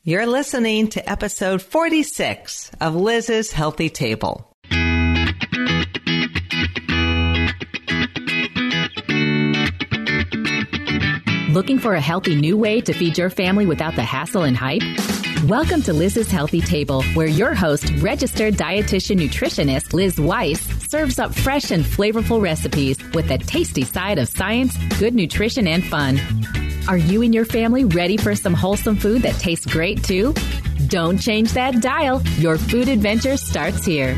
You're listening to episode 46 of Liz's Healthy Table. Looking for a healthy new way to feed your family without the hassle and hype? Welcome to Liz's Healthy Table, where your host, registered dietitian nutritionist Liz Weiss, serves up fresh and flavorful recipes with a tasty side of science, good nutrition, and fun. Are you and your family ready for some wholesome food that tastes great too? Don't change that dial. Your food adventure starts here.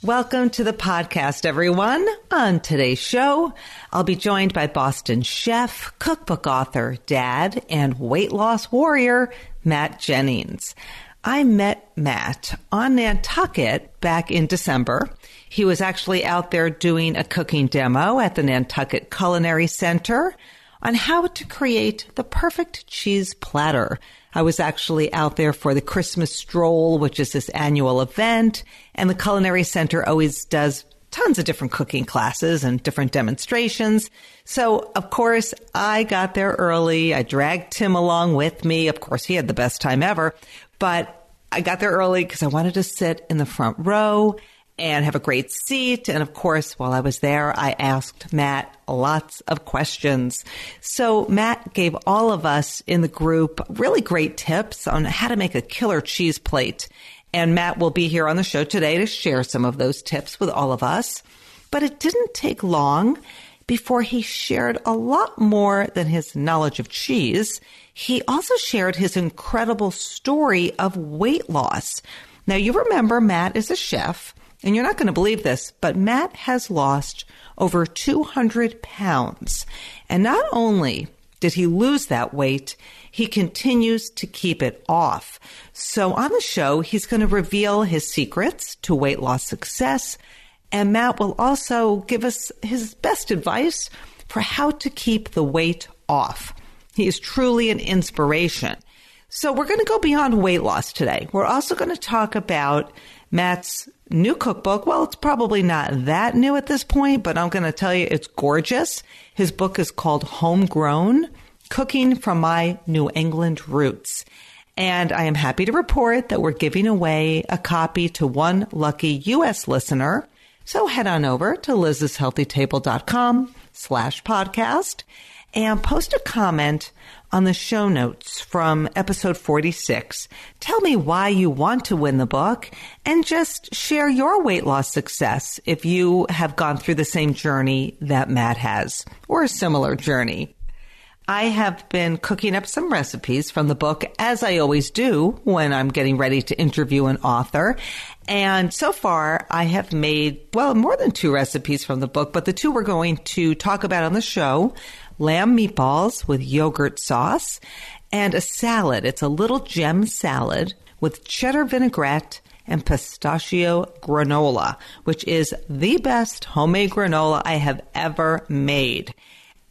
Welcome to the podcast, everyone. On today's show, I'll be joined by Boston chef, cookbook author, dad, and weight loss warrior, Matt Jennings. I met Matt on Nantucket back in December. He was actually out there doing a cooking demo at the Nantucket Culinary Center on how to create the perfect cheese platter. I was actually out there for the Christmas stroll, which is this annual event, and the Culinary Center always does tons of different cooking classes and different demonstrations. So, of course, I got there early. I dragged Tim along with me. Of course, he had the best time ever, but I got there early because I wanted to sit in the front row and have a great seat. And of course, while I was there, I asked Matt lots of questions. So Matt gave all of us in the group really great tips on how to make a killer cheese plate. And Matt will be here on the show today to share some of those tips with all of us. But it didn't take long before he shared a lot more than his knowledge of cheese. He also shared his incredible story of weight loss. Now, you remember Matt is a chef. And you're not going to believe this, but Matt has lost over 200 pounds. And not only did he lose that weight, he continues to keep it off. So on the show, he's going to reveal his secrets to weight loss success. And Matt will also give us his best advice for how to keep the weight off. He is truly an inspiration. So we're going to go beyond weight loss today. We're also going to talk about Matt's new cookbook. Well, it's probably not that new at this point, but I'm going to tell you it's gorgeous. His book is called Homegrown, Cooking from My New England Roots. And I am happy to report that we're giving away a copy to one lucky U.S. listener. So head on over to lizshealthytable.com/podcast and post a comment on the show notes from episode 46. Tell me why you want to win the book and just share your weight loss success if you have gone through the same journey that Matt has or a similar journey. I have been cooking up some recipes from the book, as I always do when I'm getting ready to interview an author. And so far, I have made, well, more than 2 recipes from the book, but the 2 we're going to talk about on the show: lamb meatballs with yogurt sauce and a salad. It's a little gem salad with cheddar vinaigrette and pistachio granola, which is the best homemade granola I have ever made.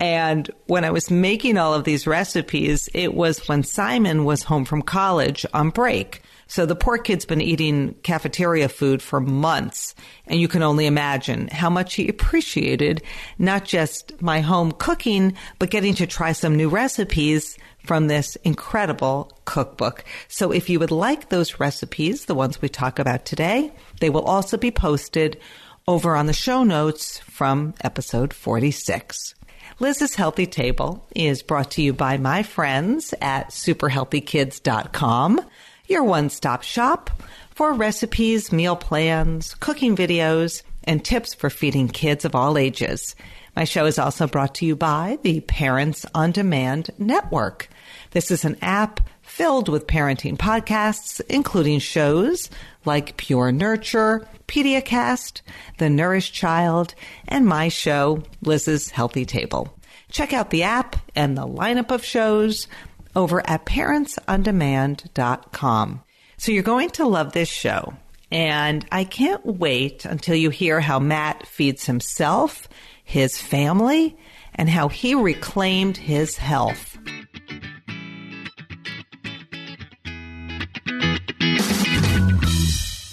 And when I was making all of these recipes, it was when Simon was home from college on break. So the poor kid's been eating cafeteria food for months. And you can only imagine how much he appreciated not just my home cooking, but getting to try some new recipes from this incredible cookbook. So if you would like those recipes, the ones we talk about today, they will also be posted over on the show notes from episode 46. Liz's Healthy Table is brought to you by my friends at superhealthykids.com, your one-stop shop for recipes, meal plans, cooking videos, and tips for feeding kids of all ages. My show is also brought to you by the Parents on Demand Network. This is an app filled with parenting podcasts, including shows like Pure Nurture, Pediacast, The Nourished Child, and my show, Liz's Healthy Table. Check out the app and the lineup of shows over at parentsondemand.com. So you're going to love this show. And I can't wait until you hear how Matt feeds himself, his family, and how he reclaimed his health.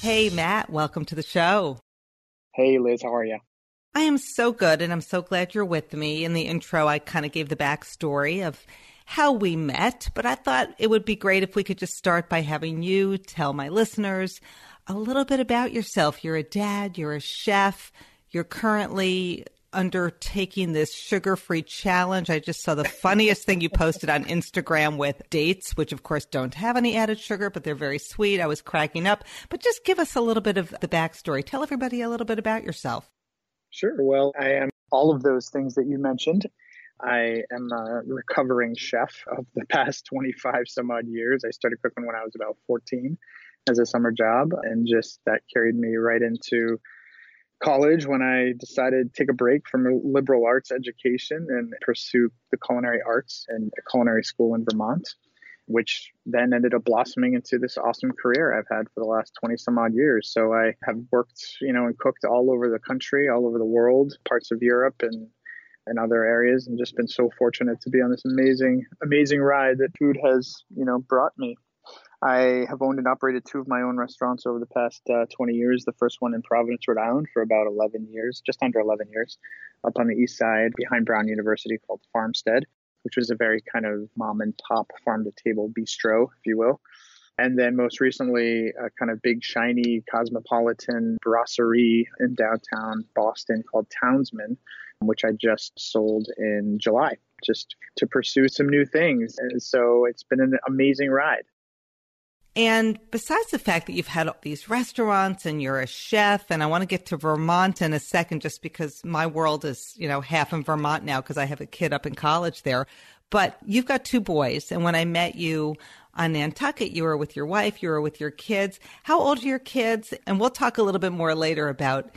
Hey, Matt, welcome to the show. Hey, Liz, how are you? I am so good, and I'm so glad you're with me. In the intro, I kind of gave the backstory of how we met, but I thought it would be great if we could just start by having you tell my listeners a little bit about yourself. You're a dad, you're a chef, you're currently undertaking this sugar-free challenge. I just saw the funniest thing you posted on Instagram with dates, which of course don't have any added sugar, but they're very sweet. I was cracking up. But just give us a little bit of the backstory. Tell everybody a little bit about yourself. Sure. Well, I am all of those things that you mentioned. I am a recovering chef of the past 25 some odd years. I started cooking when I was about 14 as a summer job, and just that carried me right into college when I decided to take a break from a liberal arts education and pursue the culinary arts in a culinary school in Vermont, which then ended up blossoming into this awesome career I've had for the last 20 some odd years. So I have worked, and cooked all over the country, all over the world, parts of Europe and other areas, and just been so fortunate to be on this amazing ride that food has, brought me. I have owned and operated 2 of my own restaurants over the past 20 years. The first one in Providence, Rhode Island for about 11 years, just under 11 years, up on the east side behind Brown University, called Farmstead, which was a very kind of mom and pop farm to table bistro, if you will. And then most recently, a kind of big, shiny, cosmopolitan brasserie in downtown Boston called Townsman, which I just sold in July, just to pursue some new things. And so it's been an amazing ride. And besides the fact that you've had these restaurants and you're a chef, and I want to get to Vermont in a second, just because my world is, half in Vermont now because I have a kid up in college there. But you've got 2 boys. And when I met you on Nantucket, you were with your wife, you were with your kids. How old are your kids? And we'll talk a little bit more later about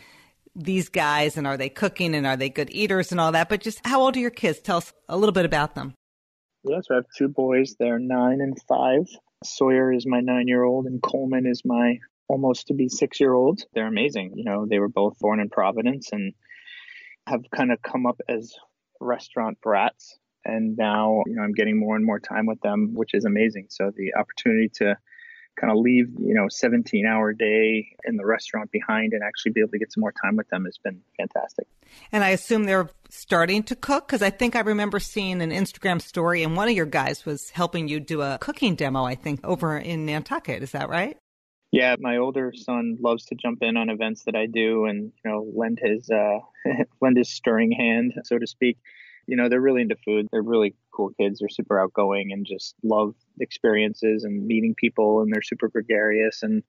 these guys and are they cooking and are they good eaters and all that. But just how old are your kids? Tell us a little bit about them. Yes, I have 2 boys. They're 9 and 5. Sawyer is my 9-year-old and Coleman is my almost to be 6-year-old. They're amazing. They were both born in Providence and have kind of come up as restaurant brats. And now, I'm getting more and more time with them, which is amazing. So the opportunity to kind of leave, 17-hour day in the restaurant behind and actually be able to get some more time with them has been fantastic. And I assume they're starting to cook, because I think I remember seeing an Instagram story and one of your guys was helping you do a cooking demo, I think, over in Nantucket. Is that right? Yeah, my older son loves to jump in on events that I do and, lend his lend his stirring hand, so to speak. They're really into food. They're really cool kids. They're super outgoing and just love experiences and meeting people, and they're super gregarious and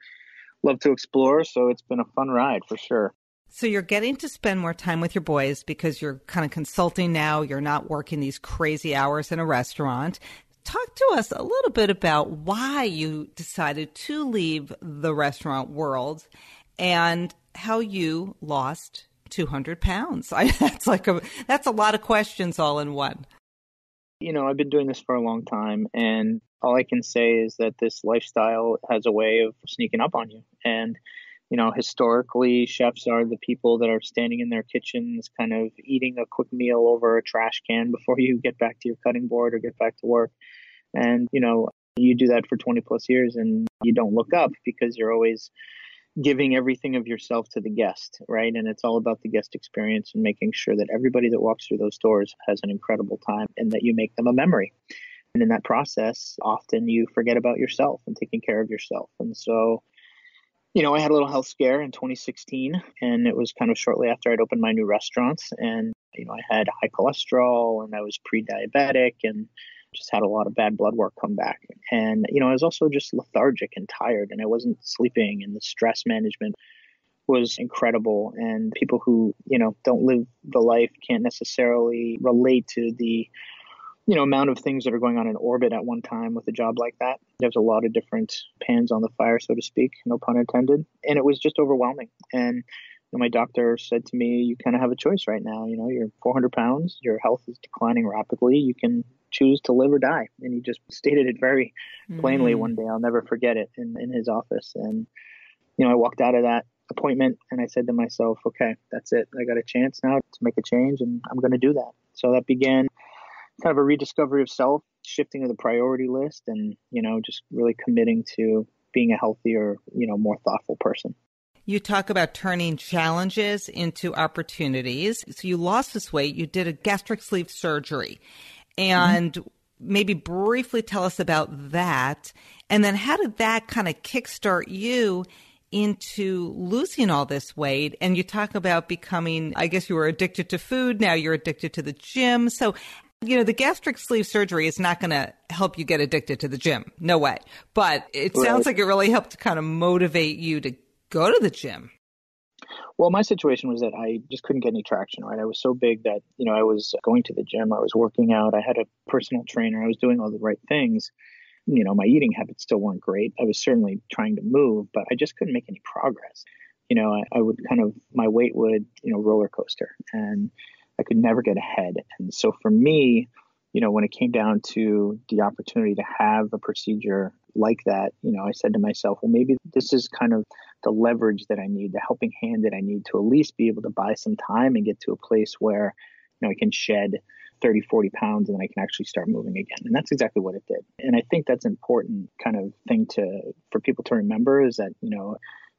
love to explore. So it's been a fun ride for sure. So you're getting to spend more time with your boys because you're kind of consulting now. You're not working these crazy hours in a restaurant. Talk to us a little bit about why you decided to leave the restaurant world and how you lost 200 pounds. That's a lot of questions all in one. I've been doing this for a long time, and all I can say is that this lifestyle has a way of sneaking up on you. And, historically, chefs are the people that are standing in their kitchens, kind of eating a quick meal over a trash can before you get back to your cutting board or get back to work. And, you do that for 20 plus years and you don't look up because you're always giving everything of yourself to the guest, right? And it's all about the guest experience and making sure that everybody that walks through those doors has an incredible time and that you make them a memory. And in that process, often you forget about yourself and taking care of yourself. And so, I had a little health scare in 2016, and it was kind of shortly after I'd opened my new restaurants. And, I had high cholesterol and I was pre-diabetic and just had a lot of bad blood work come back. And, I was also just lethargic and tired and I wasn't sleeping, and the stress management was incredible. And people who, don't live the life can't necessarily relate to the, amount of things that are going on in orbit at one time with a job like that. There's a lot of different pans on the fire, so to speak, no pun intended. And it was just overwhelming. And my doctor said to me, you kind of have a choice right now. You're 400 pounds, your health is declining rapidly. You can choose to live or die. And he just stated it very plainly one day. I'll never forget it in his office. And, I walked out of that appointment and I said to myself, okay, that's it. I got a chance now to make a change and I'm going to do that. So that began kind of a rediscovery of self, shifting to the priority list and, just really committing to being a healthier, more thoughtful person. You talk about turning challenges into opportunities. So you lost this weight. You did a gastric sleeve surgery. And maybe briefly tell us about that. And then how did that kind of kickstart you into losing all this weight? And you talk about becoming, I guess you were addicted to food. Now you're addicted to the gym. So, the gastric sleeve surgery is not going to help you get addicted to the gym. No way. But it sounds like it really helped to kind of motivate you to go to the gym. Well, my situation was that I just couldn't get any traction, right? I was so big that, I was going to the gym, I was working out, I had a personal trainer, I was doing all the right things. My eating habits still weren't great. I was certainly trying to move, but I just couldn't make any progress. I would my weight would, roller coaster, and I could never get ahead. And so for me, when it came down to the opportunity to have a procedure like that, I said to myself, well, maybe this is kind of the leverage that I need, the helping hand that I need to at least be able to buy some time and get to a place where, I can shed 30, 40 pounds and then I can actually start moving again. And that's exactly what it did. And I think that's an important kind of thing for people to remember is that,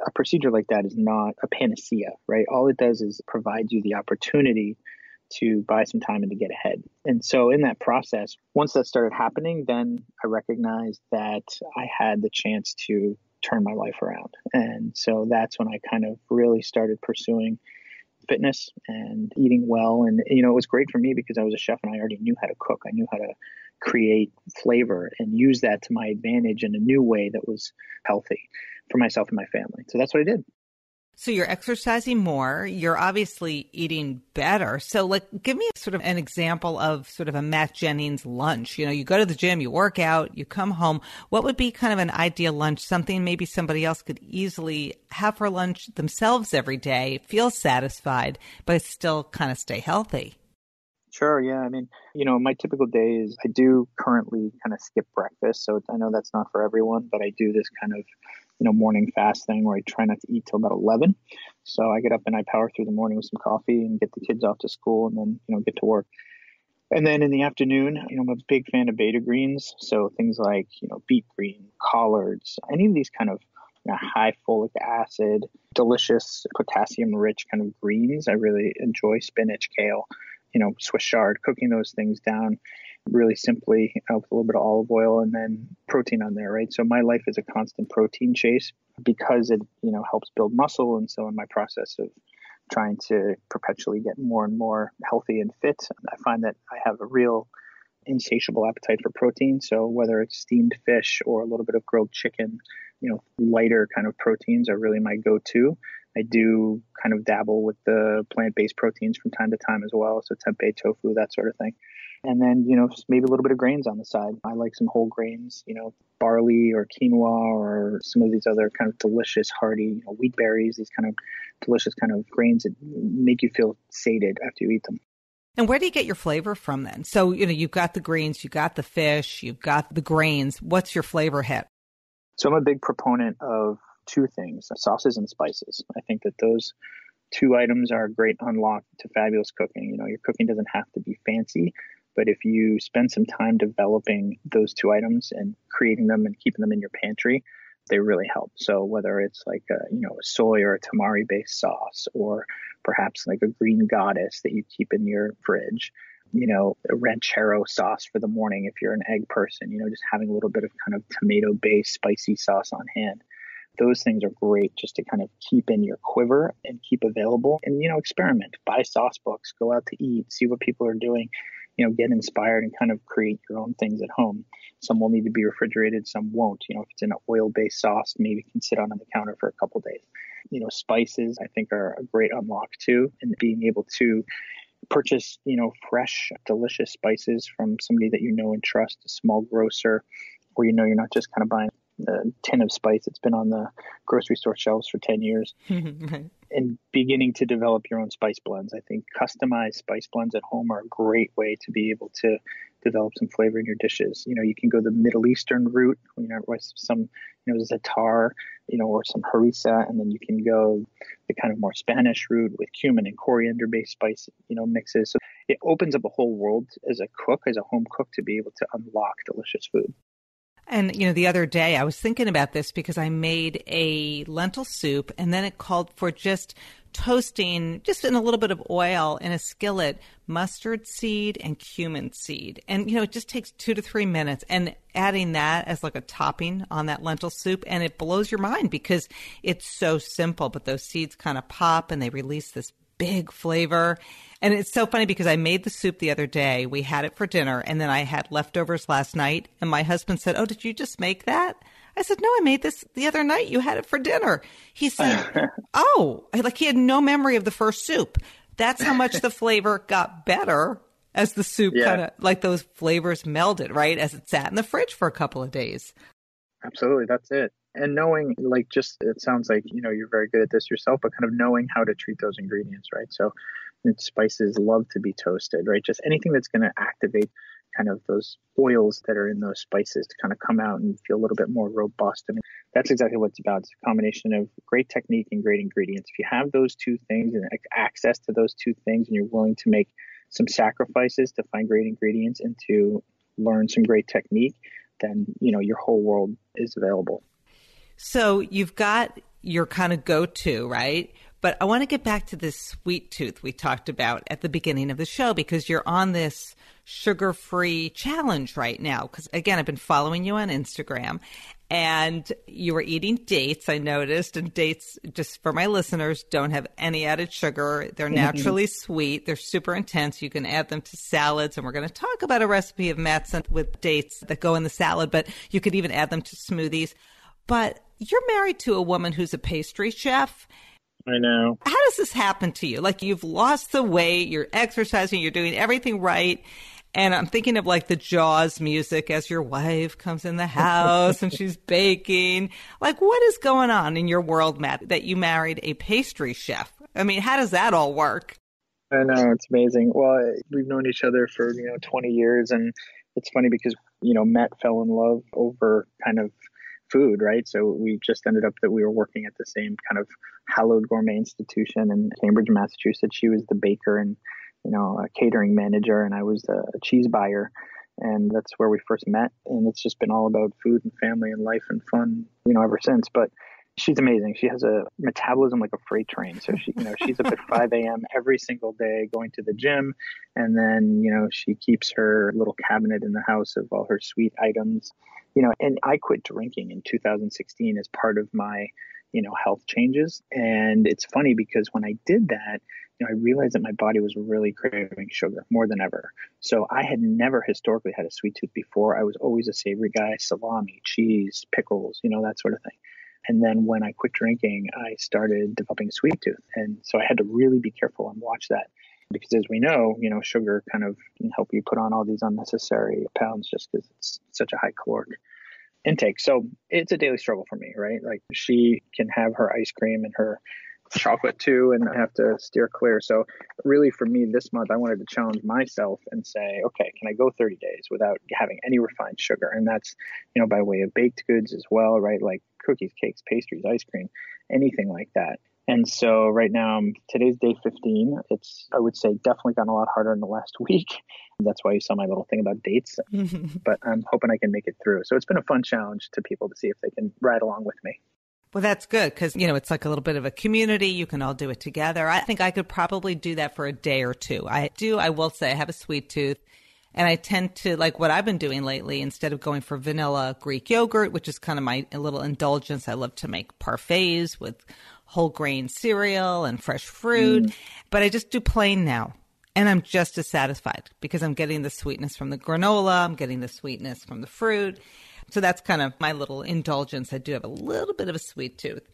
a procedure like that is not a panacea, right? All it does is provide you the opportunity to buy some time and to get ahead. And so in that process, once that started happening, then I recognized that I had the chance to turn my life around. And so that's when I kind of really started pursuing fitness and eating well. And, it was great for me because I was a chef and I already knew how to cook. I knew how to create flavor and use that to my advantage in a new way that was healthy for myself and my family. So that's what I did. So you're exercising more. You're obviously eating better. So give me sort of an example of sort of a Matt Jennings lunch. You go to the gym, you work out, you come home. What would be kind of an ideal lunch? Something maybe somebody else could easily have for lunch themselves every day, feel satisfied, but still kind of stay healthy. Sure. Yeah. I mean, my typical day is I do currently kind of skip breakfast. So I know that's not for everyone, but I do this kind of, morning fast thing where I try not to eat till about 11. So I get up and I power through the morning with some coffee and get the kids off to school and then, get to work. And then in the afternoon, I'm a big fan of beta greens. So things like, beet green, collards, any of these kind of high folic acid, delicious potassium rich kind of greens. I really enjoy spinach, kale, Swiss chard, cooking those things down really simply with a little bit of olive oil and then protein on there, right? So my life is a constant protein chase because it, helps build muscle. And so in my process of trying to perpetually get more and more healthy and fit, I find that I have a real insatiable appetite for protein. So whether it's steamed fish or a little bit of grilled chicken, lighter kind of proteins are really my go-to. I do kind of dabble with the plant-based proteins from time to time as well. So tempeh, tofu, that sort of thing. And then, maybe a little bit of grains on the side. I like some whole grains, barley or quinoa or some of these other kind of delicious, hearty, wheat berries, these kind of delicious kind of grains that make you feel sated after you eat them. And where do you get your flavor from then? So, you've got the greens, you've got the fish, you've got the grains. What's your flavor hit? So I'm a big proponent of two things, sauces and spices. I think that those two items are a great unlock to fabulous cooking. Your cooking doesn't have to be fancy, but if you spend some time developing those two items and creating them and keeping them in your pantry, they really help. So whether it's like a soy or a tamari based sauce, or perhaps like a green goddess that you keep in your fridge, a ranchero sauce for the morning if you're an egg person, just having a little bit of kind of tomato based spicy sauce on hand. Those things are great just to kind of keep in your quiver and keep available and, experiment, buy sauce books, go out to eat, see what people are doing, get inspired and kind of create your own things at home. Some will need to be refrigerated, some won't. If it's an oil-based sauce, maybe it can sit on the counter for a couple of days. Spices, I think, are a great unlock too, and being able to purchase, fresh, delicious spices from somebody that and trust, a small grocer, where you're not just kind of buying a tin of spice that's been on the grocery store shelves for 10 years. Right. And beginning to develop your own spice blends. I think customized spice blends at home are a great way to be able to develop some flavor in your dishes. You can go the Middle Eastern route, with some, za'atar, or some harissa, and then you can go the kind of more Spanish route with cumin and coriander-based spice, mixes. So it opens up a whole world as a cook, as a home cook, to be able to unlock delicious food. And, the other day I was thinking about this because I made a lentil soup and then it called for just toasting, just in a little bit of oil in a skillet, mustard seed and cumin seed. And, it just takes 2 to 3 minutes, and adding that as like a topping on that lentil soup. And it blows your mind because it's so simple, but those seeds kind of pop and they release this big flavor. And it's so funny because I made the soup the other day. We had it for dinner, and then I had leftovers last night. And my husband said, "Oh, did you just make that?" I said, "No, I made this the other night. You had it for dinner." He said, "Oh," like he had no memory of the first soup. That's how much the flavor got better as the soup kind of, like those flavors melded, right? As it sat in the fridge for a couple of days. Absolutely. That's it. And knowing, like, just, it sounds like, you're very good at this yourself, but kind of knowing how to treat those ingredients, right? So spices love to be toasted, right? Just anything that's going to activate kind of those oils that are in those spices to kind of come out and feel a little bit more robust. I mean, that's exactly what it's about. It's a combination of great technique and great ingredients. If you have those two things and access to those two things, and you're willing to make some sacrifices to find great ingredients and to learn some great technique, then, your whole world is available. So you've got your kind of go-to, right? But I want to get back to this sweet tooth we talked about at the beginning of the show, because you're on this sugar-free challenge right now. Because, again, I've been following you on Instagram, and you were eating dates, I noticed. And dates, just for my listeners, don't have any added sugar. They're naturally sweet. They're super intense. You can add them to salads. And we're going to talk about a recipe of Matt's with dates that go in the salad, but you could even add them to smoothies. But you're married to a woman who's a pastry chef. I know. How does this happen to you? Like, you've lost the weight, you're exercising, you're doing everything right. And I'm thinking of like the Jaws music as your wife comes in the house and she's baking. Like, what is going on in your world, Matt, that you married a pastry chef? I mean, how does that all work? I know, it's amazing. Well, we've known each other for, 20 years. And it's funny because, Matt fell in love over kind of food, right? So we just ended up that we were working at the same kind of hallowed gourmet institution in Cambridge, Massachusetts. She was the baker and, a catering manager, and I was a cheese buyer. And that's where we first met. And it's just been all about food and family and life and fun, ever since. But she's amazing. She has a metabolism like a freight train. So she, she's up at 5 a.m. every single day going to the gym. And then, she keeps her little cabinet in the house of all her sweet items, and I quit drinking in 2016 as part of my, health changes. And it's funny because when I did that, I realized that my body was really craving sugar more than ever. So I had never historically had a sweet tooth before. I was always a savory guy, salami, cheese, pickles, that sort of thing. And then when I quit drinking, I started developing a sweet tooth. And so I had to really be careful and watch that. Because as we know, sugar kind of can help you put on all these unnecessary pounds just because it's such a high caloric intake. So it's a daily struggle for me, right? Like, she can have her ice cream and her chocolate too, and I have to steer clear. So really for me this month, I wanted to challenge myself and say, okay, can I go 30 days without having any refined sugar? And that's, by way of baked goods as well, right? Like cookies, cakes, pastries, ice cream, anything like that. And so right now, today's day 15. It's, I would say, definitely gotten a lot harder in the last week. That's why you saw my little thing about dates, but I'm hoping I can make it through. So it's been a fun challenge to people to see if they can ride along with me. Well, that's good because, it's like a little bit of a community. You can all do it together. I think I could probably do that for a day or two. I will say I have a sweet tooth, and I tend to, like what I've been doing lately, instead of going for vanilla Greek yogurt, which is kind of my little indulgence, I love to make parfaits with whole grain cereal and fresh fruit, but I just do plain now. And I'm just as satisfied because I'm getting the sweetness from the granola. I'm getting the sweetness from the fruit. So that's kind of my little indulgence. I do have a little bit of a sweet tooth.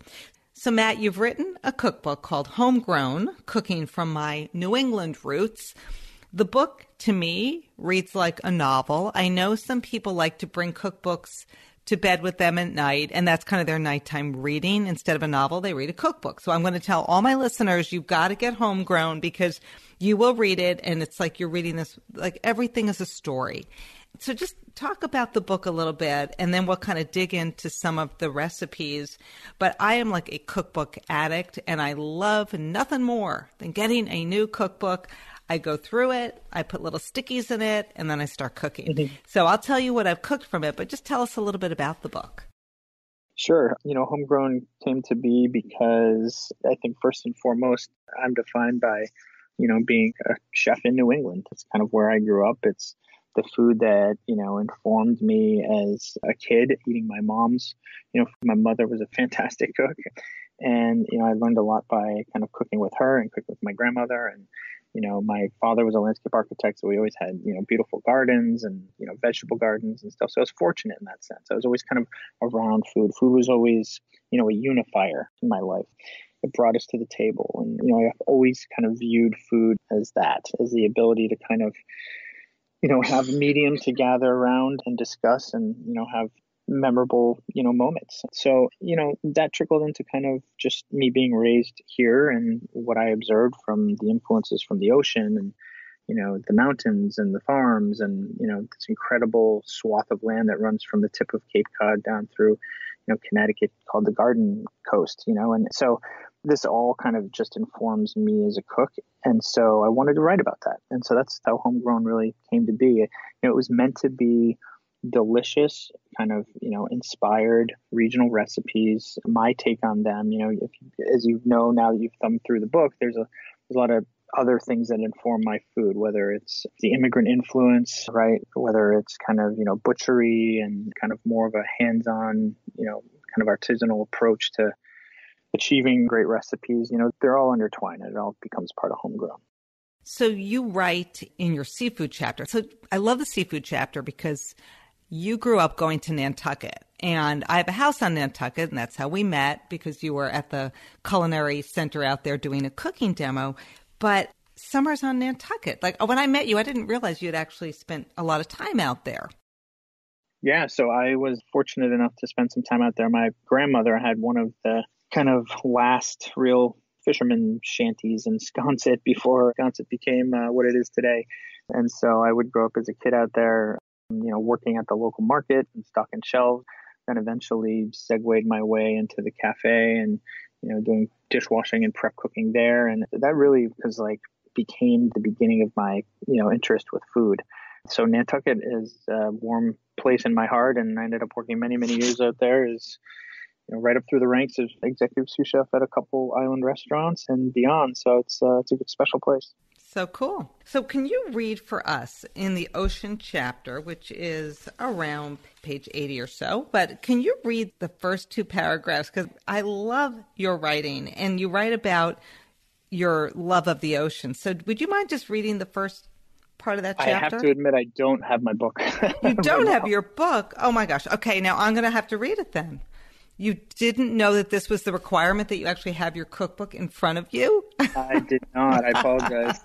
So, Matt, you've written a cookbook called Homegrown, Cooking from My New England Roots. The book, to me, reads like a novel. I know some people like to bring cookbooks to bed with them at night, and that's kind of their nighttime reading. Instead of a novel, they read a cookbook. So I'm going to tell all my listeners, you've got to get Homegrown because you will read it, and it's like you're reading this, like everything is a story. So just talk about the book a little bit, and then we'll kind of dig into some of the recipes. But I am like a cookbook addict, and I love nothing more than getting a new cookbook. I go through it, I put little stickies in it, and then I start cooking. So I'll tell you what I've cooked from it, but just tell us a little bit about the book. Sure. Homegrown came to be because I think first and foremost, I'm defined by, being a chef in New England. It's kind of where I grew up. It's the food that, informed me as a kid, eating my mom's. My mother was a fantastic cook. And, I learned a lot by kind of cooking with her and cooking with my grandmother. And, my father was a landscape architect, so we always had, beautiful gardens and, vegetable gardens and stuff. So I was fortunate in that sense. I was always kind of around food. Food was always, a unifier in my life. It brought us to the table. And, I've always kind of viewed food as that, as the ability to kind of, have a medium to gather around and discuss and, have memorable, moments. So, that trickled into kind of just me being raised here and what I observed from the influences from the ocean and, the mountains and the farms and, this incredible swath of land that runs from the tip of Cape Cod down through, Connecticut called the Garden Coast, and so this all kind of just informs me as a cook. And so I wanted to write about that. And so that's how Homegrown really came to be. It was meant to be delicious, kind of, inspired regional recipes, my take on them. As you know, now that you've thumbed through the book, there's a lot of other things that inform my food, whether it's the immigrant influence, right? Whether it's kind of, butchery and kind of more of a hands-on, kind of artisanal approach to achieving great recipes. They're all intertwined and it all becomes part of Homegrown. So you write in your seafood chapter. So I love the seafood chapter because you grew up going to Nantucket, and I have a house on Nantucket, and that's how we met, because you were at the culinary center out there doing a cooking demo. But summers on Nantucket, like when I met you, I didn't realize you had actually spent a lot of time out there. Yeah, so I was fortunate enough to spend some time out there. My grandmother had one of the kind of last real fisherman shanties in Sconset before Sconset became what it is today. And so I would grow up as a kid out there, working at the local market and stocking shelves, then eventually segued my way into the cafe and, doing dishwashing and prep cooking there. And that really was became the beginning of my, interest with food. So Nantucket is a warm place in my heart. And I ended up working many, many years out there as, right up through the ranks of executive sous chef at a couple island restaurants and beyond. So it's a good special place. So cool. So can you read for us in the ocean chapter, which is around page 80 or so, but can you read the first two paragraphs? Because I love your writing, and you write about your love of the ocean. So would you mind just reading the first part of that chapter? I have to admit, I don't have my book. You don't have your book? Oh my gosh. Okay, now I'm going to have to read it then. You didn't know that this was the requirement that you actually have your cookbook in front of you? I did not. I apologize.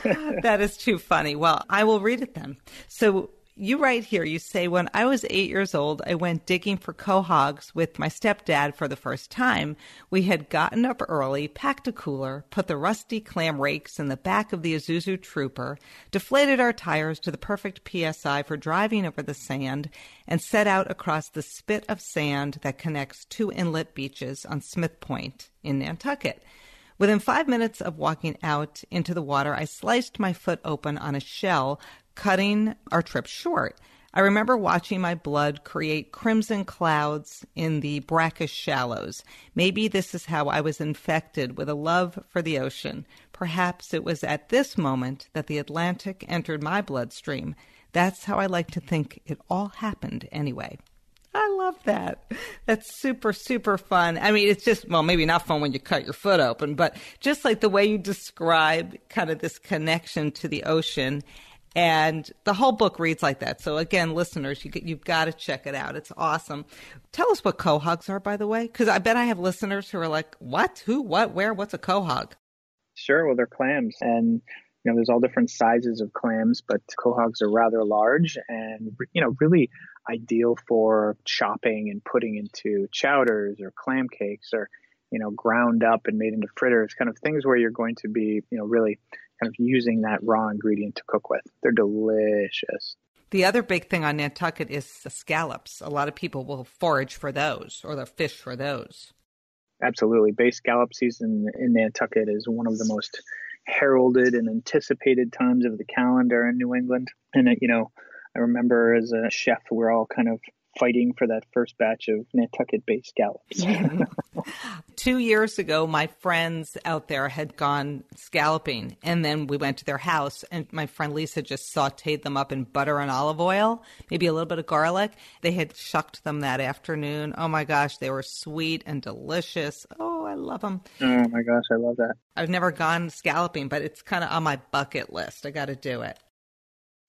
That is too funny. Well, I will read it then. So you write here, you say, when I was 8 years old, I went digging for quahogs with my stepdad for the first time. We had gotten up early, packed a cooler, put the rusty clam rakes in the back of the Isuzu Trooper, deflated our tires to the perfect PSI for driving over the sand, and set out across the spit of sand that connects two inlet beaches on Smith Point in Nantucket. Within 5 minutes of walking out into the water, I sliced my foot open on a shell, cutting our trip short. I remember watching my blood create crimson clouds in the brackish shallows. Maybe this is how I was infected with a love for the ocean. Perhaps it was at this moment that the Atlantic entered my bloodstream. That's how I like to think it all happened anyway. I love that. That's super, super fun. I mean, it's just, well, maybe not fun when you cut your foot open, but just like the way you describe kind of this connection to the ocean. And the whole book reads like that. So again, listeners, you've got to check it out. It's awesome. Tell us what quahogs are, by the way, because I bet I have listeners who are like, what, who, what, where, what's a quahog? Sure. Well, they're clams. And there's all different sizes of clams, but quahogs are rather large and, really ideal for chopping and putting into chowders or clam cakes or, ground up and made into fritters, kind of things where you're going to be, really kind of using that raw ingredient to cook with. They're delicious. The other big thing on Nantucket is the scallops. A lot of people will forage for those or they'll fish for those. Absolutely. Bay scallop season in Nantucket is one of the most heralded and anticipated times of the calendar in New England. And, I remember as a chef, we're all kind of fighting for that first batch of Nantucket-based scallops. 2 years ago, my friends out there had gone scalloping, and then we went to their house, and my friend Lisa just sauteed them up in butter and olive oil, maybe a little bit of garlic. They had shucked them that afternoon. Oh my gosh, they were sweet and delicious. Oh, I love them. Oh my gosh, I love that. I've never gone scalloping, but it's kind of on my bucket list. I got to do it.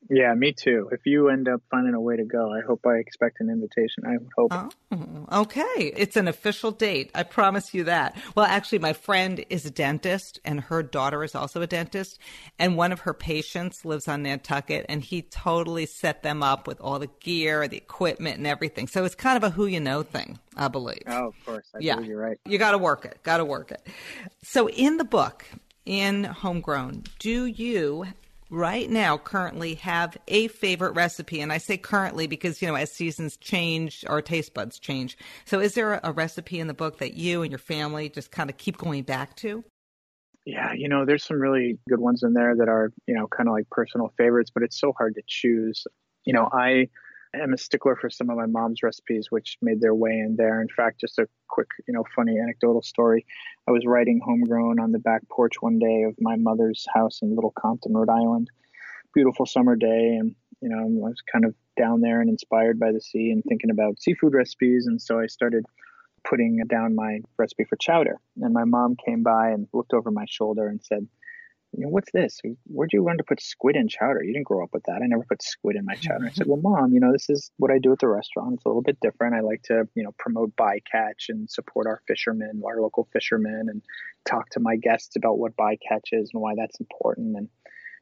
Yeah, me too. If you end up finding a way to go, I hope I expect an invitation. I would hope. Oh, okay. It's an official date. I promise you that. Well, actually, my friend is a dentist, and her daughter is also a dentist. And one of her patients lives on Nantucket, and he totally set them up with all the gear, the equipment, and everything. So it's kind of a who you know thing, I believe. Oh, of course. I believe you're right. You got to work it. Got to work it. So in the book, in Homegrown, do you right now currently have a favorite recipe? And I say currently because, as seasons change, our taste buds change. So is there a recipe in the book that you and your family just kind of keep going back to? Yeah, there's some really good ones in there that are, kind of like personal favorites, but it's so hard to choose. I am a stickler for some of my mom's recipes, which made their way in there. In fact, just a quick, funny anecdotal story. I was writing Homegrown on the back porch one day of my mother's house in Little Compton, Rhode Island. Beautiful summer day. And, I was kind of down there and inspired by the sea and thinking about seafood recipes. And so I started putting down my recipe for chowder. And my mom came by and looked over my shoulder and said, what's this? Where'd you learn to put squid in chowder? You didn't grow up with that. I never put squid in my chowder. I said, well, Mom, this is what I do at the restaurant. It's a little bit different. I like to, promote bycatch and support our fishermen, our local fishermen, and talk to my guests about what bycatch is and why that's important. And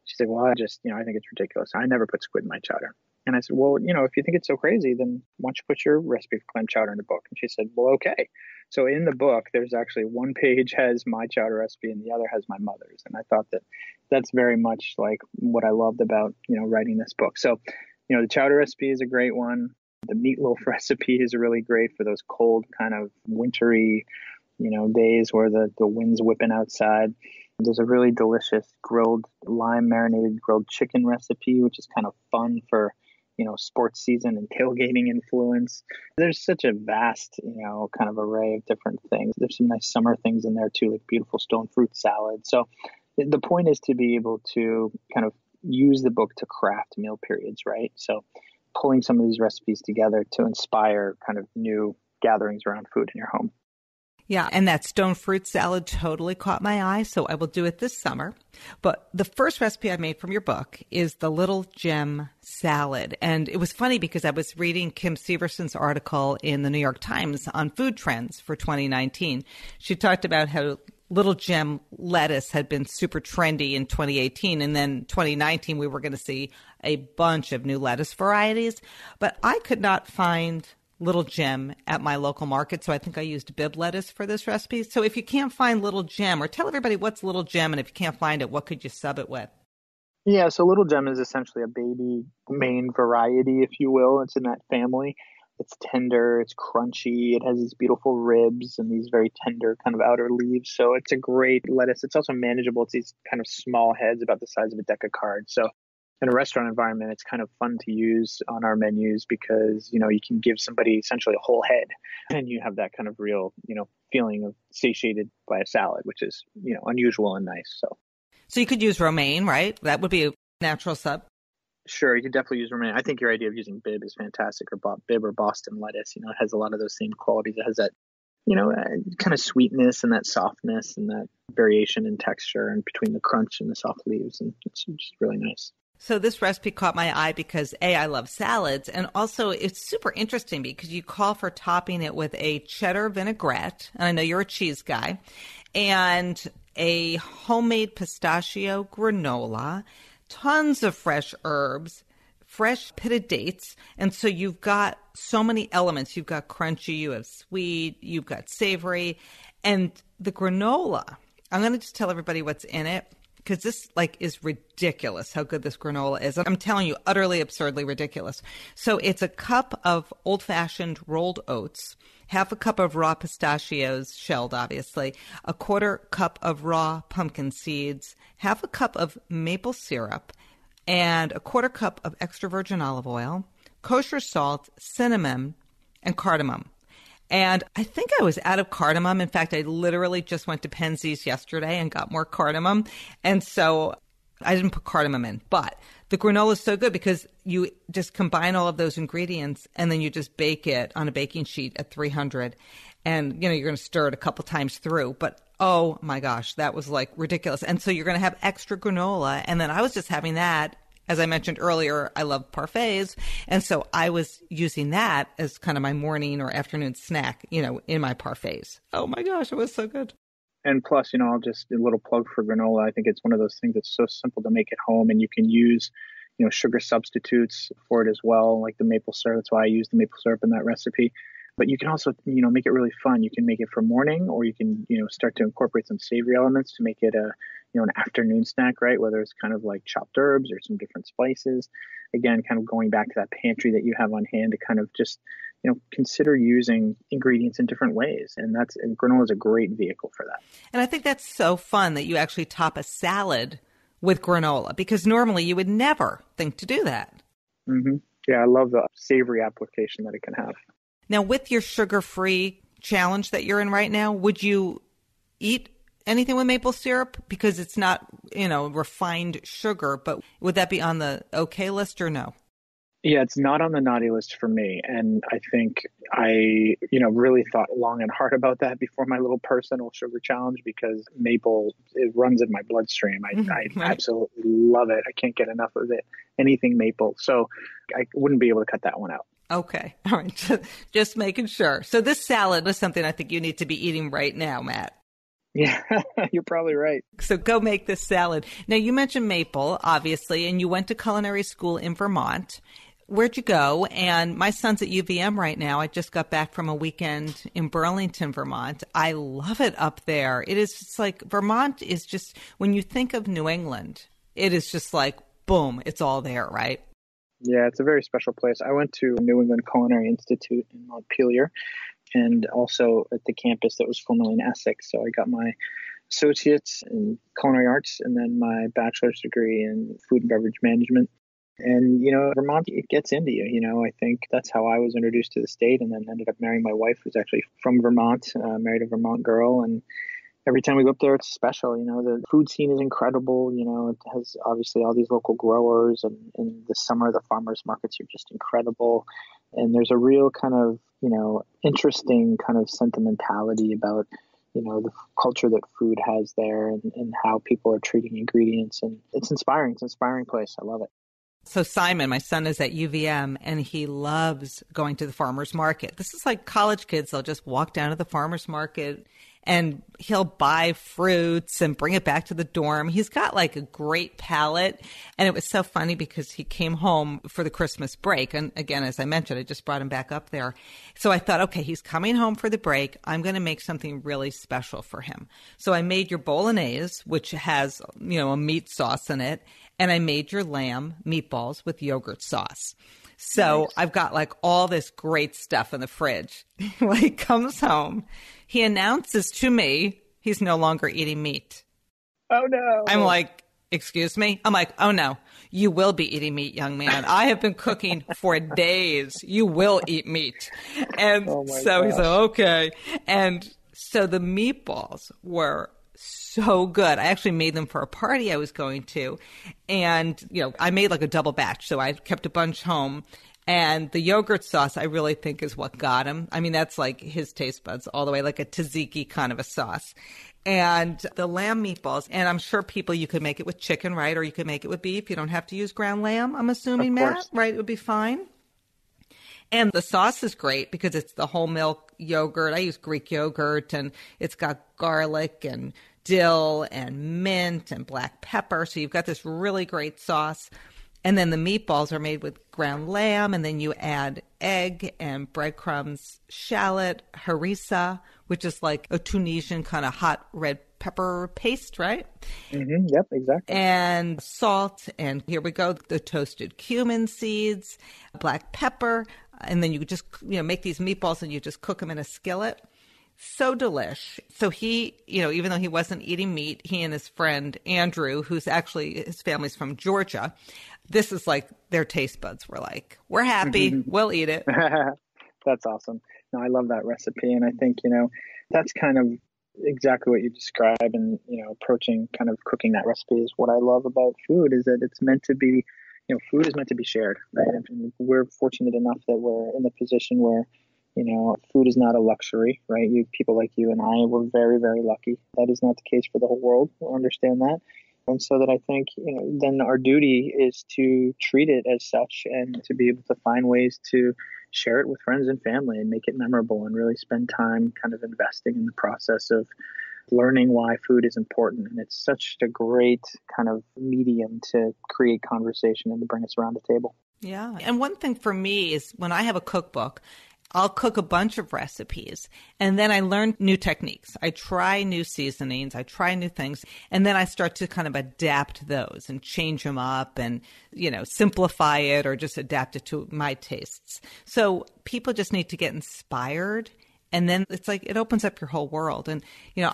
she said, well, I think it's ridiculous. I never put squid in my chowder. And I said, well, if you think it's so crazy, then why don't you put your recipe for clam chowder in the book? And she said, well, okay. So in the book, there's actually one page has my chowder recipe and the other has my mother's. And I thought that that's very much like what I loved about, writing this book. So, the chowder recipe is a great one. The meatloaf recipe is really great for those cold kind of wintry, days where the wind's whipping outside. There's a really delicious grilled lime marinated grilled chicken recipe, which is kind of fun for, sports season and tailgating influence. There's such a vast, kind of array of different things. There's some nice summer things in there too, like beautiful stone fruit salad. So the point is to be able to kind of use the book to craft meal periods, right? So pulling some of these recipes together to inspire kind of new gatherings around food in your home. Yeah, and that stone fruit salad totally caught my eye, so I will do it this summer. But the first recipe I made from your book is the little gem salad. And it was funny because I was reading Kim Severson's article in the New York Times on food trends for 2019. She talked about how little gem lettuce had been super trendy in 2018, and then 2019 we were going to see a bunch of new lettuce varieties. But I could not find little gem at my local market, so I think I used bib lettuce for this recipe. So if you can't find little gem, or tell everybody what's little gem, and if you can't find it, what could you sub it with? Yeah, so little gem is essentially a baby Maine variety, if you will. It's in that family. It's tender, it's crunchy, it has these beautiful ribs and these very tender kind of outer leaves. So it's a great lettuce. It's also manageable. It's these kind of small heads about the size of a deck of cards. So in a restaurant environment, it's kind of fun to use on our menus because, you can give somebody essentially a whole head and you have that kind of real, feeling of satiated by a salad, which is, unusual and nice. So you could use romaine, right? That would be a natural sub. Sure, you could definitely use romaine. I think your idea of using bib is fantastic, or bib or Boston lettuce. It has a lot of those same qualities. It has that, kind of sweetness and that softness and that variation in texture and between the crunch and the soft leaves. And it's just really nice. So this recipe caught my eye because A, I love salads, and also it's super interesting because you call for topping it with a cheddar vinaigrette, and I know you're a cheese guy, and a homemade pistachio granola, tons of fresh herbs, fresh pitted dates, and so you've got so many elements. You've got crunchy, you have sweet, you've got savory, and the granola, I'm going to just tell everybody what's in it, because this is ridiculous how good this granola is. I'm telling you, utterly, absurdly ridiculous. So it's a cup of old-fashioned rolled oats. half a cup of raw pistachios, shelled obviously, a quarter cup of raw pumpkin seeds, half a cup of maple syrup, and a quarter cup of extra virgin olive oil, kosher salt, cinnamon, and cardamom. And I think I was out of cardamom. In fact, I literally just went to Penzeys yesterday and got more cardamom. And so I didn't put cardamom in. But the granola is so good because you just combine all of those ingredients and then you just bake it on a baking sheet at 300. And, you're going to stir it a couple times through. But, oh, my gosh, that was like ridiculous. And so you're going to have extra granola. And then I was just having that. As I mentioned earlier, I love parfaits. And so I was using that as kind of my morning or afternoon snack, in my parfaits. Oh my gosh, it was so good. And plus, I'll just a little plug for granola. I think it's one of those things that's so simple to make at home, and you can use, sugar substitutes for it as well, like the maple syrup. That's why I use the maple syrup in that recipe. But you can also, make it really fun. You can make it for morning, or you can, start to incorporate some savory elements to make it an afternoon snack, right? Whether it's kind of like chopped herbs or some different spices. Again, kind of going back to that pantry that you have on hand to kind of just, consider using ingredients in different ways. And granola is a great vehicle for that. And I think that's so fun that you actually top a salad with granola, because normally you would never think to do that. Mm-hmm. Yeah, I love the savory application that it can have. Now, with your sugar-free challenge that you're in right now, would you eat anything with maple syrup? Because it's not, refined sugar, but would that be on the okay list or no? Yeah, it's not on the naughty list for me. And I think I, really thought long and hard about that before my little personal sugar challenge, because maple, it runs in my bloodstream. I absolutely love it. I can't get enough of it. Anything maple. So I wouldn't be able to cut that one out. Okay. All right. Just making sure. So this salad is something I think you need to be eating right now, Matt. Yeah, you're probably right. So go make this salad. Now, you mentioned maple, obviously, and you went to culinary school in Vermont. Where'd you go? And my son's at UVM right now. I just got back from a weekend in Burlington, Vermont. I love it up there. It is just like, Vermont is just, when you think of New England, it is just like, boom, it's all there, right? Yeah, it's a very special place. I went to New England Culinary Institute in Montpelier, and also at the campus that was formerly in Essex. So I got my associates in culinary arts and then my bachelor's degree in food and beverage management. And, Vermont, it gets into you. I think that's how I was introduced to the state, and then ended up marrying my wife, who's actually from Vermont, married a Vermont girl. And every time we go up there, it's special. The food scene is incredible. It has obviously all these local growers, and in the summer, the farmers markets are just incredible. And there's a real kind of, interesting kind of sentimentality about, the culture that food has there, and how people are treating ingredients. And it's inspiring. It's an inspiring place. I love it. So Simon, my son, is at UVM, and he loves going to the farmer's market. This is like college kids. They'll just walk down to the farmer's market, and he'll buy fruits and bring it back to the dorm. He's got like a great palate. And it was so funny because he came home for the Christmas break. And again, as I mentioned, I just brought him back up there. So I thought, okay, he's coming home for the break. I'm going to make something really special for him. So I made your bolognese, which has, a meat sauce in it. And I made your lamb meatballs with yogurt sauce. So nice. I've got like all this great stuff in the fridge. When he comes home, he announces to me he's no longer eating meat. Oh, no. I'm like, excuse me? I'm like, oh, no, you will be eating meat, young man. I have been cooking for days. You will eat meat. And so he's like, okay. And so the meatballs were so good. I actually made them for a party I was going to. And, I made like a double batch. So I kept a bunch home. And the yogurt sauce, I really think, is what got him. I mean, that's like his taste buds all the way, like a tzatziki kind of a sauce. And the lamb meatballs, and I'm sure you could make it with chicken, right? Or you could make it with beef. You don't have to use ground lamb, I'm assuming, Matt, right? It would be fine. And the sauce is great because it's the whole milk yogurt. I use Greek yogurt, and it's got garlic and dill and mint and black pepper. So you've got this really great sauce. And then the meatballs are made with ground lamb, and then you add egg and breadcrumbs, shallot, harissa, which is like a Tunisian kind of hot red pepper paste, right? Mm-hmm. Yep, exactly. And salt, and here we go, the toasted cumin seeds, black pepper, And then you just, make these meatballs and you just cook them in a skillet. So delish. So he, even though he wasn't eating meat, he and his friend Andrew, his family's from Georgia, this is like their taste buds were like, we're happy, we'll eat it. That's awesome. No, I love that recipe. And I think, that's kind of exactly what you describe. And, approaching kind of cooking that recipe is what I love about food, is that it's meant to be, food is meant to be shared, right? And we're fortunate enough that we're in the position where, food is not a luxury, right? People like you and I, we're very, very lucky. That is not the case for the whole world. We'll understand that. And so that I think, then our duty is to treat it as such and to be able to find ways to share it with friends and family and make it memorable and really spend time kind of investing in the process of learning why food is important. And it's such a great kind of medium to create conversation and to bring us around the table. Yeah. And one thing for me is when I have a cookbook, I'll cook a bunch of recipes and then I learn new techniques. I try new seasonings. I try new things. And then I start to kind of adapt those and change them up and, simplify it or just adapt it to my tastes. So people just need to get inspired. And then it's like it opens up your whole world. And,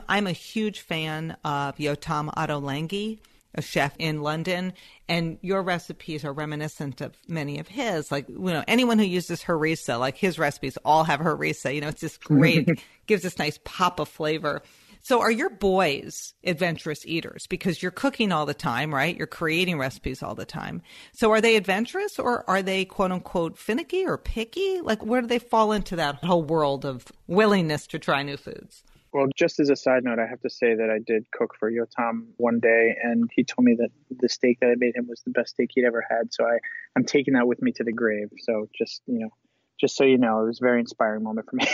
I'm a huge fan of Yotam Ottolenghi, a chef in London, and your recipes are reminiscent of many of his. Like, anyone who uses harissa, like his recipes all have harissa. It's just great. Gives this nice pop of flavor. So are your boys adventurous eaters? Because you're cooking all the time, right? You're creating recipes all the time. So are they adventurous or are they quote unquote finicky or picky? Like, where do they fall into that whole world of willingness to try new foods? Well, just as a side note, I have to say that I did cook for Yotam one day, and he told me that the steak that I made him was the best steak he'd ever had. So I'm taking that with me to the grave. So just so you know, it was a very inspiring moment for me.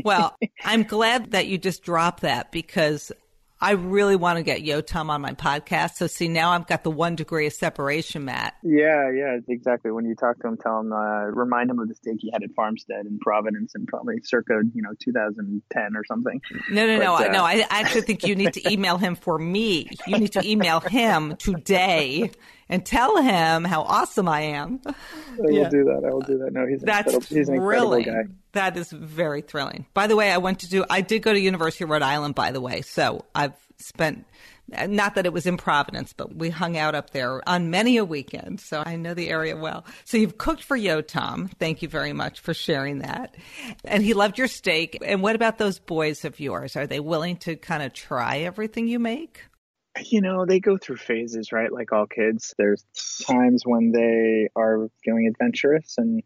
Well, I'm glad that you just dropped that because I really want to get Yotam on my podcast. So see, now I've got the 1 degree of separation, Matt. Yeah, exactly. When you talk to him, tell him, remind him of the steak he had at Farmstead in Providence in probably circa, 2010 or something. No. I actually think you need to email him for me. You need to email him today and tell him how awesome I am. I will do that. No, he's an incredible guy. That is very thrilling. By the way, I did go to University of Rhode Island, by the way. So I've spent, not that it was in Providence, but we hung out up there on many a weekend. So I know the area well. So you've cooked for Yotam. Thank you very much for sharing that. And he loved your steak. And what about those boys of yours? Are they willing to kind of try everything you make? They go through phases, right? Like all kids. There's times when they are feeling adventurous. And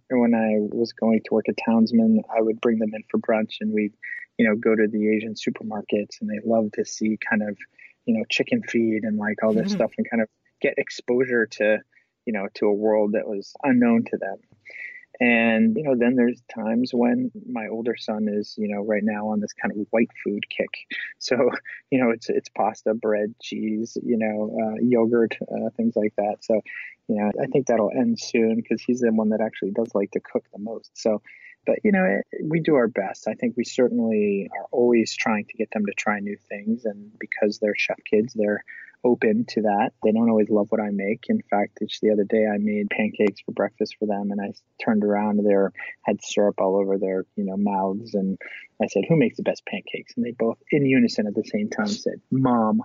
when I was going to work at Townsman, I would bring them in for brunch and we'd, go to the Asian supermarkets and they love to see kind of, chicken feed and like all this stuff and kind of get exposure to, to a world that was unknown to them. And, then there's times when my older son is, right now on this kind of white food kick. So, it's pasta, bread, cheese, yogurt, things like that. So, I think that'll end soon because he's the one that actually does like to cook the most. So, but, we do our best. I think we certainly are always trying to get them to try new things. And because they're chef kids, they're open to that. They don't always love what I make. In fact, just the other day I made pancakes for breakfast for them and I turned around and they had syrup all over their, mouths. And I said, who makes the best pancakes? And they both in unison at the same time said, Mom.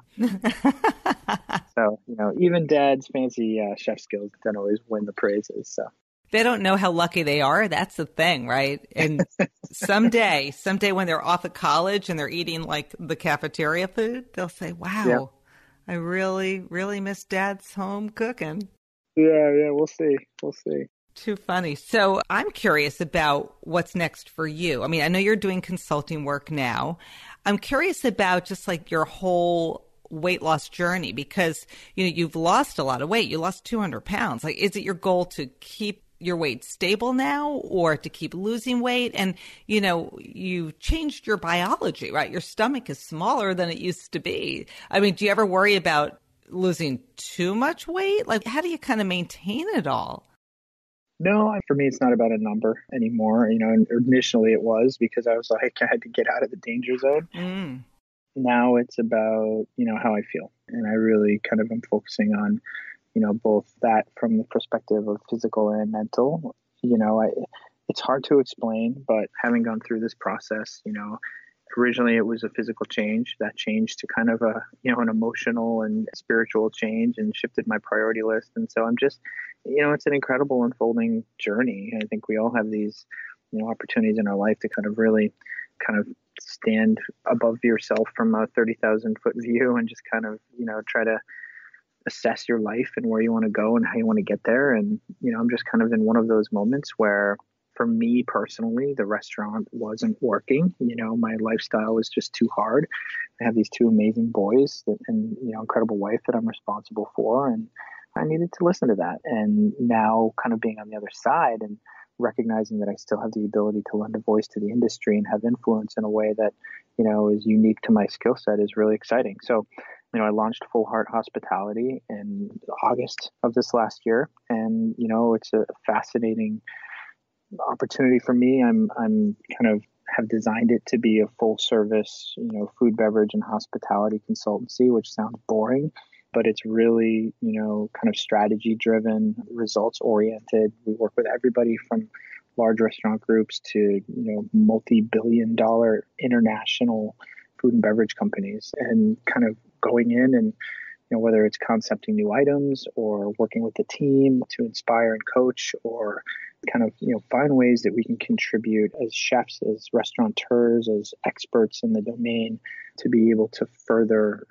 So, even Dad's fancy chef skills don't always win the praises. So they don't know how lucky they are. That's the thing, right? And someday when they're off at college and they're eating like the cafeteria food, they'll say, wow. Yeah. I really, really miss Dad's home cooking. Yeah, we'll see. Too funny. So I'm curious about what's next for you. I mean, I know you're doing consulting work now. I'm curious about just like your whole weight loss journey because, you've lost a lot of weight. You lost 200 pounds. Like, is it your goal to keep your weight stable now or to keep losing weight? And, you changed your biology, right? Your stomach is smaller than it used to be. I mean, do you ever worry about losing too much weight? Like, how do you kind of maintain it all? No, for me, it's not about a number anymore. Initially it was because I was like, I had to get out of the danger zone. Now it's about, how I feel. And I really kind of am focusing on, both that from the perspective of physical and mental. it's hard to explain, but having gone through this process, originally it was a physical change that changed to kind of an emotional and spiritual change and shifted my priority list. And so I'm just, it's an incredible unfolding journey. I think we all have these, opportunities in our life to kind of really kind of stand above yourself from a 30,000 foot view and just kind of, try to assess your life and where you want to go and how you want to get there. And, I'm just kind of in one of those moments where, for me personally, the restaurant wasn't working. My lifestyle was just too hard. I have these two amazing boys and incredible wife that I'm responsible for. And I needed to listen to that. And now kind of being on the other side and recognizing that I still have the ability to lend a voice to the industry and have influence in a way that, is unique to my skill set is really exciting. So, I launched Full Heart Hospitality in August of this last year. And, it's a fascinating opportunity for me. I'm kind of have designed it to be a full service, food, beverage, and hospitality consultancy, which sounds boring, but it's really, kind of strategy driven, results oriented. We work with everybody from large restaurant groups to, multi-billion-dollar international food and beverage companies, and kind of going in and, whether it's concepting new items or working with the team to inspire and coach, or kind of, find ways that we can contribute as chefs, as restaurateurs, as experts in the domain to be able to further,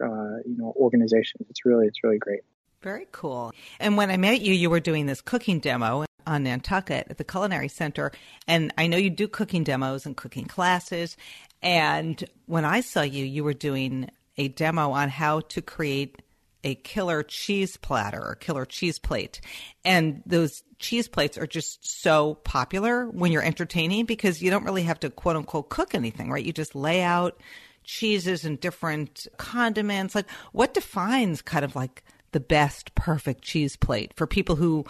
organizations. It's really great. Very cool. And when I met you, you were doing this cooking demo on Nantucket at the Culinary Center. And I know you do cooking demos and cooking classes. And when I saw you, you were doing a demo on how to create a killer cheese platter or killer cheese plate. And those cheese plates are just so popular when you're entertaining because you don't really have to quote unquote cook anything, right? You just lay out cheeses and different condiments. Like, what defines kind of like the best perfect cheese plate for people who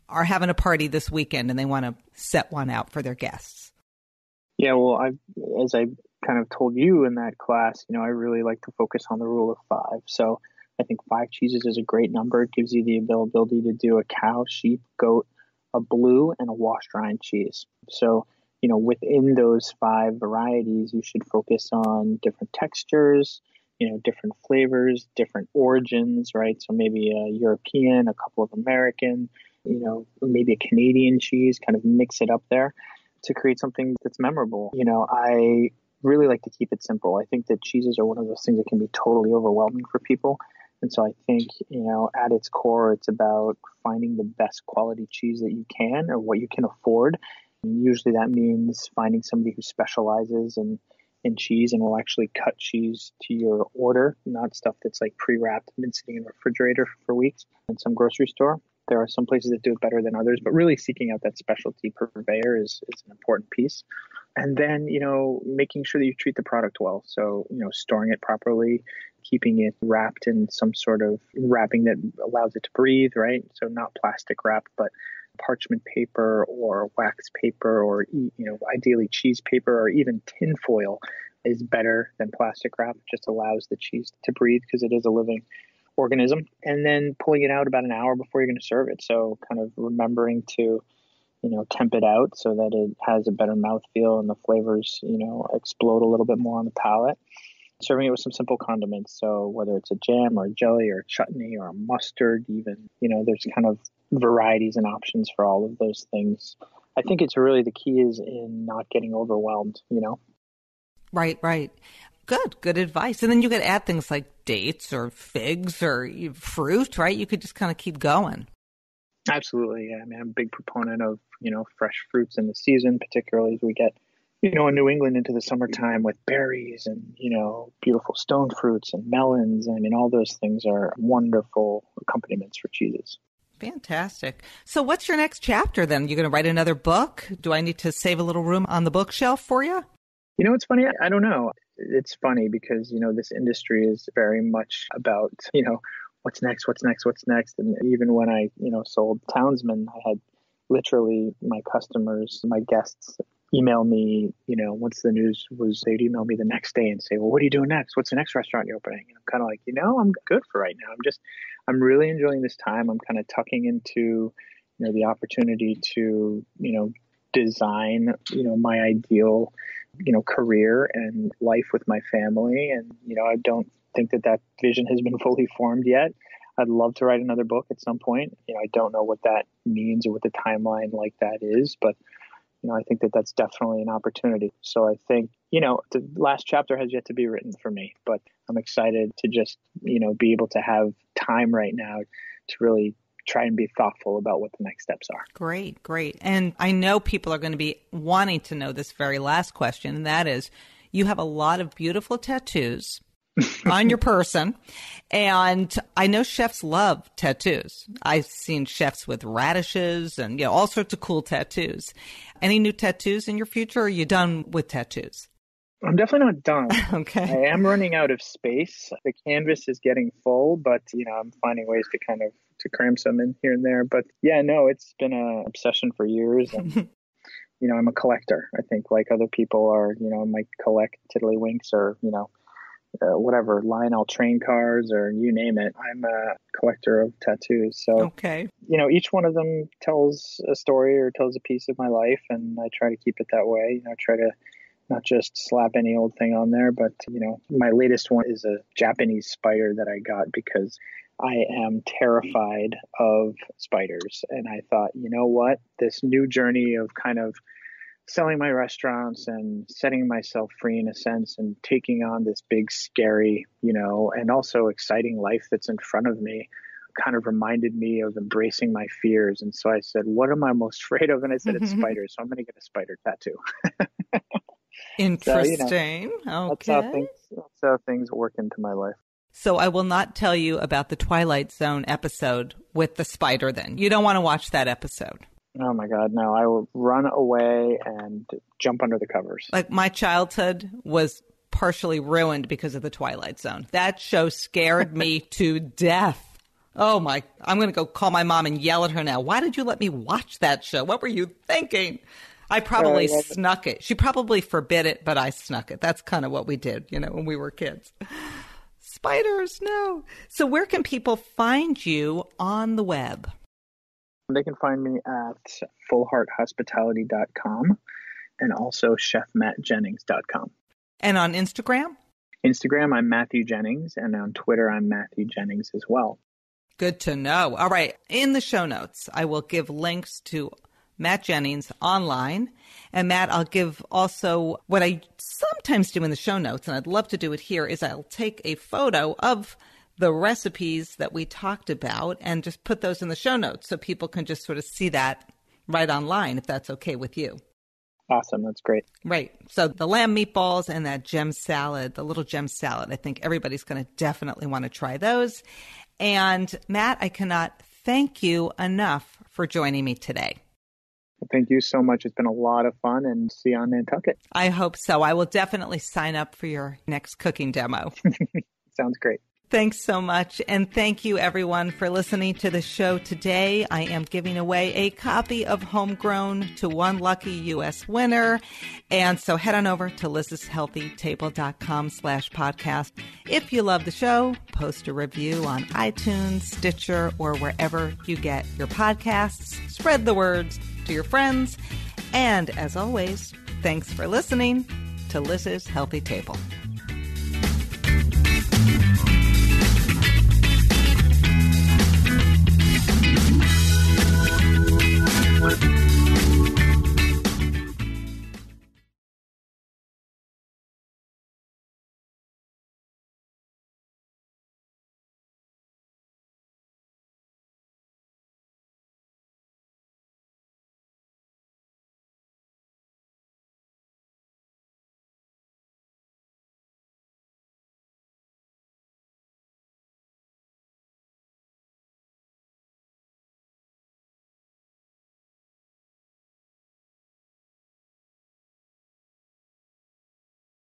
are having a party this weekend and they want to set one out for their guests? Yeah, well, as I kind of told you in that class, I really like to focus on the rule of 5. So I think 5 cheeses is a great number. It gives you the ability to do a cow, sheep, goat, a blue, and a washed rind cheese. So, within those 5 varieties, you should focus on different textures, different flavors, different origins, right? So maybe a European, a couple of American, maybe a Canadian cheese, kind of mix it up there to create something that's memorable. I really like to keep it simple. I think that cheeses are one of those things that can be totally overwhelming for people. And so I think, at its core, it's about finding the best quality cheese that you can or what you can afford. And usually that means finding somebody who specializes in cheese and will actually cut cheese to your order, not stuff that's like pre-wrapped and been sitting in the refrigerator for weeks in some grocery store. There are some places that do it better than others, but really seeking out that specialty purveyor is an important piece. And then, making sure that you treat the product well. So, storing it properly, keeping it wrapped in some sort of wrapping that allows it to breathe, right? So not plastic wrapped, but parchment paper or wax paper or, ideally cheese paper or even tin foil is better than plastic wrap. It just allows the cheese to breathe because it is a living organism. And then pulling it out about an hour before you're going to serve it. So kind of remembering to, temp it out so that it has a better mouthfeel and the flavors, explode a little bit more on the palate. Serving it with some simple condiments. So whether it's a jam or a jelly or a chutney or a mustard, even, there's kind of varieties and options for all of those things. I think it's really the key is in not getting overwhelmed, Right. Good advice. And then you could add things like dates or figs or fruit, right? You could just kind of keep going. Absolutely. Yeah. I mean, I'm a big proponent of, fresh fruits in the season, particularly as we get, in New England into the summertime with berries and, beautiful stone fruits and melons. I mean, all those things are wonderful accompaniments for cheeses. Fantastic. So what's your next chapter then? You're going to write another book? Do I need to save a little room on the bookshelf for you? It's funny. I don't know. It's funny because, this industry is very much about, what's next. And even when I, sold Townsman, I had literally my customers, my guests email me, once the news was, they'd email me the next day and say, well, what are you doing next? What's the next restaurant you're opening? And I'm kind of like, I'm good for right now. I'm really enjoying this time. I'm kind of tucking into, the opportunity to, design, my ideal, career and life with my family. And, I don't think that vision has been fully formed yet. I'd love to write another book at some point. I don't know what that means or what the timeline like that is, but I think that that's definitely an opportunity. So I think, the last chapter has yet to be written for me, but I'm excited to just, be able to have time right now to really try and be thoughtful about what the next steps are. Great, great. And I know people are going to be wanting to know this very last question, and that is, you have a lot of beautiful tattoos on your person. And I know chefs love tattoos. I've seen chefs with radishes and all sorts of cool tattoos. Any new tattoos in your future, or are you done with tattoos? I'm definitely not done. Okay. I am running out of space. The canvas is getting full, but I'm finding ways to kind of to cram some in here and there. But yeah, no, it's been an obsession for years. And I'm a collector. I think like other people are, might collect tiddlywinks or, whatever, Lionel train cars or you name it. I'm a collector of tattoos. So, okay. Each one of them tells a story or tells a piece of my life. And I try to keep it that way. I try to not just slap any old thing on there, but, my latest one is a Japanese spider that I got because I am terrified of spiders. And I thought, what, this new journey of kind of selling my restaurants and setting myself free in a sense and taking on this big, scary, and also exciting life that's in front of me kind of reminded me of embracing my fears. And so I said, what am I most afraid of? And I said, it's spiders. So I'm going to get a spider tattoo. Interesting. So, okay. That's how things work into my life. So I will not tell you about the Twilight Zone episode with the spider then. You don't want to watch that episode. Oh my God, no. I will run away and jump under the covers. Like my childhood was partially ruined because of the Twilight Zone. That show scared me to death. Oh my, I'm going to go call my mom and yell at her now. Why did you let me watch that show? What were you thinking? I probably snuck it. She probably forbid it, but I snuck it. That's kind of what we did, when we were kids. Spiders, no. So where can people find you on the web? They can find me at fullhearthospitality.com and also chefmattjennings.com. And on Instagram? Instagram, I'm Matthew Jennings, and on Twitter, I'm Matthew Jennings as well. Good to know. All right. In the show notes, I will give links to Matt Jennings online. And Matt, I'll give also what I sometimes do in the show notes, and I'd love to do it here, is I'll take a photo of the recipes that we talked about and just put those in the show notes so people can just sort of see that right online, if that's okay with you. Awesome. That's great. Right. So the lamb meatballs and that gem salad, the little gem salad, I think everybody's going to definitely want to try those. And Matt, I cannot thank you enough for joining me today. Thank you so much. It's been a lot of fun, and see you on Nantucket. I hope so. I will definitely sign up for your next cooking demo. Sounds great. Thanks so much. And thank you, everyone, for listening to the show today. I am giving away a copy of Homegrown to one lucky U.S. winner. And so head on over to liz'shealthytable.com/podcast. If you love the show, post a review on iTunes, Stitcher, or wherever you get your podcasts. Spread the word to your friends. And as always, thanks for listening to Liz's Healthy Table. What?